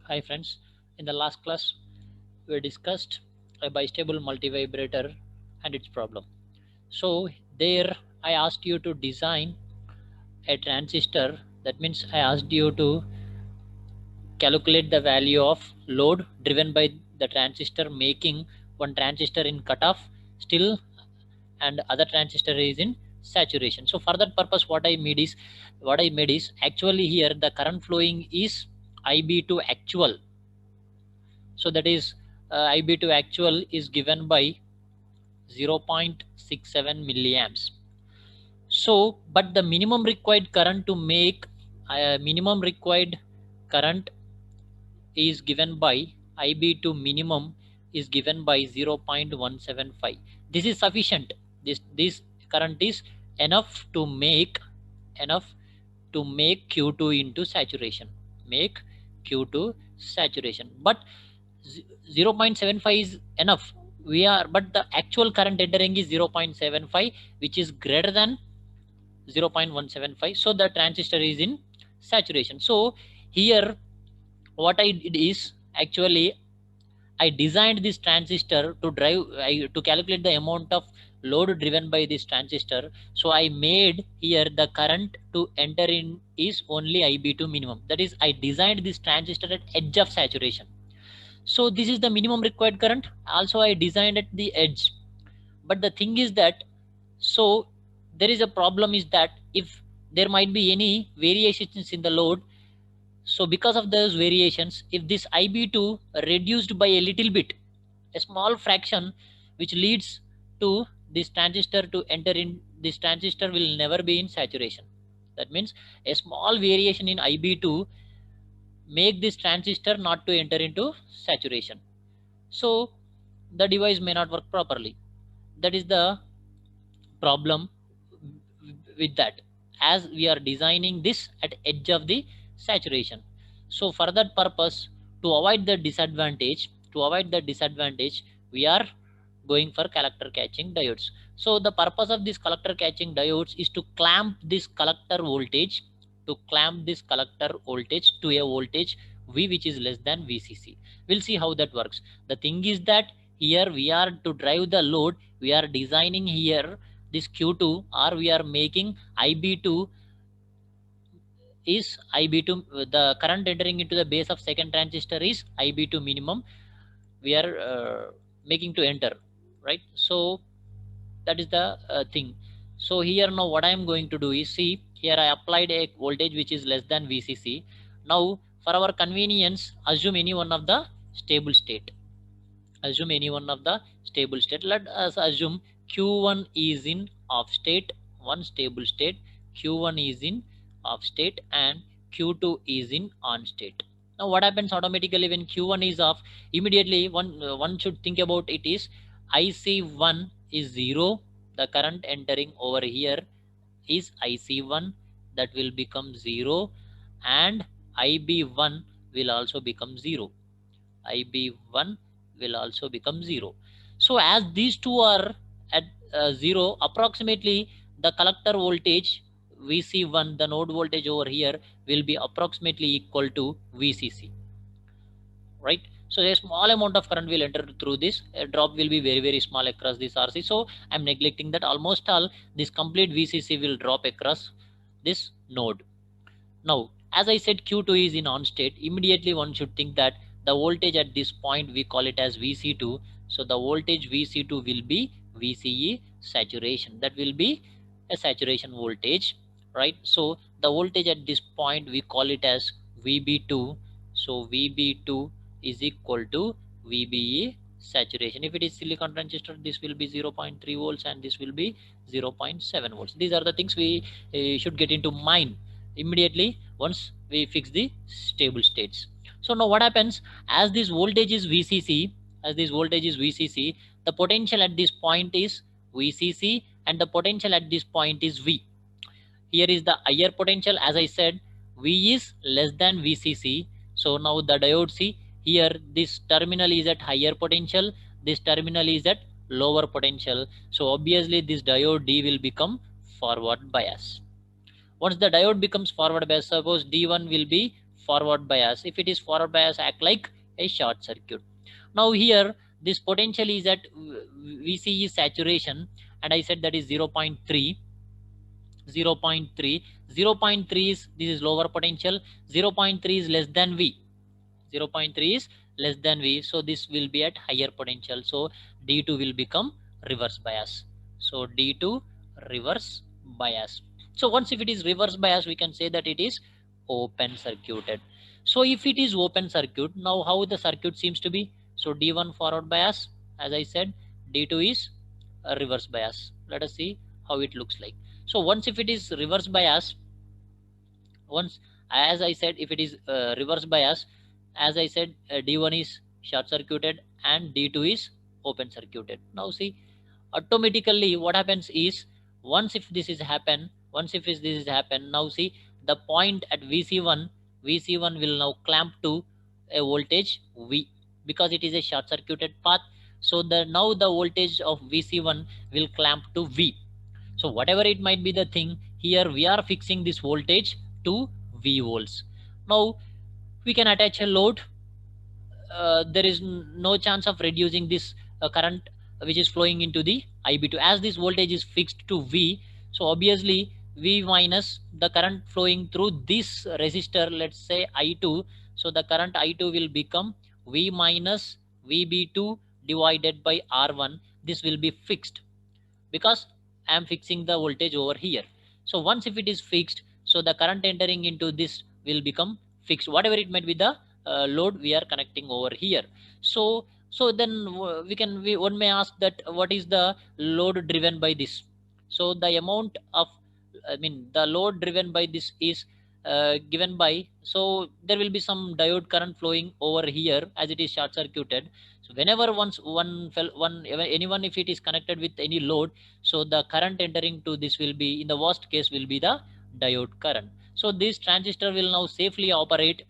Hi friends, in the last class we discussed a bistable multivibrator and its problem. So there I asked you to design a transistor. That means I asked you to calculate the value of load driven by the transistor, making one transistor in cutoff still and other transistor is in saturation. So for that purpose what I made is actually here the current flowing is IB to actual. So that is IB to actual is given by 0.67 milliamps. So but the minimum required current to make minimum required current is given by IB to minimum is given by 0.175. This is sufficient. This current is enough to make enough to make Q2 into saturation. Make Q2 saturation. But 0.75 is enough. But the actual current entering is 0.75, which is greater than 0.175. So the transistor is in saturation. So here what I did is actually I designed this transistor to calculate the amount of load driven by this transistor. So I made here the current to enter in is only IB2 minimum. That is, I designed this transistor at edge of saturation. So this is the minimum required current. Also I designed at the edge. But the thing is that, so there is a problem is that if there might be any variations in the load, so because of those variations, if this IB2 reduced by a little bit, a small fraction, which leads to this transistor to enter in, this transistor will never be in saturation. That means a small variation in IB2 make this transistor not to enter into saturation. So the device may not work properly. That is the problem with that, as we are designing this at edge of the saturation. So for that purpose, to avoid the disadvantage, we are going for collector catching diodes. So the purpose of this collector catching diodes is to clamp this collector voltage to a voltage V which is less than VCC. We'll see how that works. The thing is that here we are to drive the load, we are designing here this Q2, or we are making IB2 is IB2, the current entering into the base of second transistor is IB2 minimum, we are making to enter, right? So that is the thing. So here now what I am going to do is, see here I applied a voltage which is less than VCC. Now for our convenience, assume any one of the stable state. Let us assume Q1 is in off state, one stable state, Q1 is in off state and Q2 is in on state. Now what happens automatically when Q1 is off? Immediately one should think about it is IC1 is 0, the current entering over here is IC1, that will become 0, and IB1 will also become 0. IB1 will also become 0. So as these two are at 0, approximately the collector voltage VC1, the node voltage over here, will be approximately equal to VCC, right? So a small amount of current will enter through this, a drop will be very small across this RC. So I'm neglecting that. Almost all this complete VCC will drop across this node. Now, as I said, Q2 is in on state. Immediately one should think that the voltage at this point, we call it as VC2. So the voltage VC2 will be VCE saturation. That will be a saturation voltage, right? So the voltage at this point, we call it as VB2. So VB2 is equal to VBE saturation. If it is silicon transistor, this will be 0.3 volts and this will be 0.7 volts. These are the things we should get into mind immediately once we fix the stable states. So now what happens, as this voltage is VCC, the potential at this point is VCC and the potential at this point is V. Here is the higher potential, as I said, V is less than VCC. So now the diode, see here, this terminal is at higher potential, this terminal is at lower potential. So obviously this diode D will become forward bias. Once the diode becomes forward bias, suppose D1 will be forward bias. If it is forward bias, act like a short circuit. Now here this potential is at VC is saturation, and I said that is 0.3. 0.3 0.3 is, this is lower potential, 0.3 is less than V, 0.3 is less than V, so this will be at higher potential, so D2 will become reverse bias. So D2 reverse bias. So once if it is reverse bias, we can say that it is open circuited. So if it is open circuit, now how the circuit seems to be? So D1 forward bias, as I said, D2 is a reverse bias. Let us see how it looks like. So once if it is reverse bias, once, as I said, if it is reverse bias, as I said, D1 is short circuited and D2 is open circuited. Now see, automatically what happens is, once if this is happen, now see the point at VC1 will now clamp to a voltage V, because it is a short circuited path. So the now the voltage of VC1 will clamp to V. So whatever it might be the thing, here we are fixing this voltage to V volts. Now we can attach a load. There is no chance of reducing this current which is flowing into the IB2, as this voltage is fixed to V. So obviously V minus the current flowing through this resistor, let's say I2. So the current I2 will become V minus VB2 divided by R1. This will be fixed because I am fixing the voltage over here. So once if it is fixed, so the current entering into this will become fixed, whatever it might be the load we are connecting over here. So then one may ask that what is the load driven by this? So the amount of, I mean, the load driven by this is given by, so there will be some diode current flowing over here as it is short circuited. So whenever anyone if it is connected with any load, so the current entering to this will be, in the worst case, will be the diode current. So this transistor will now safely operate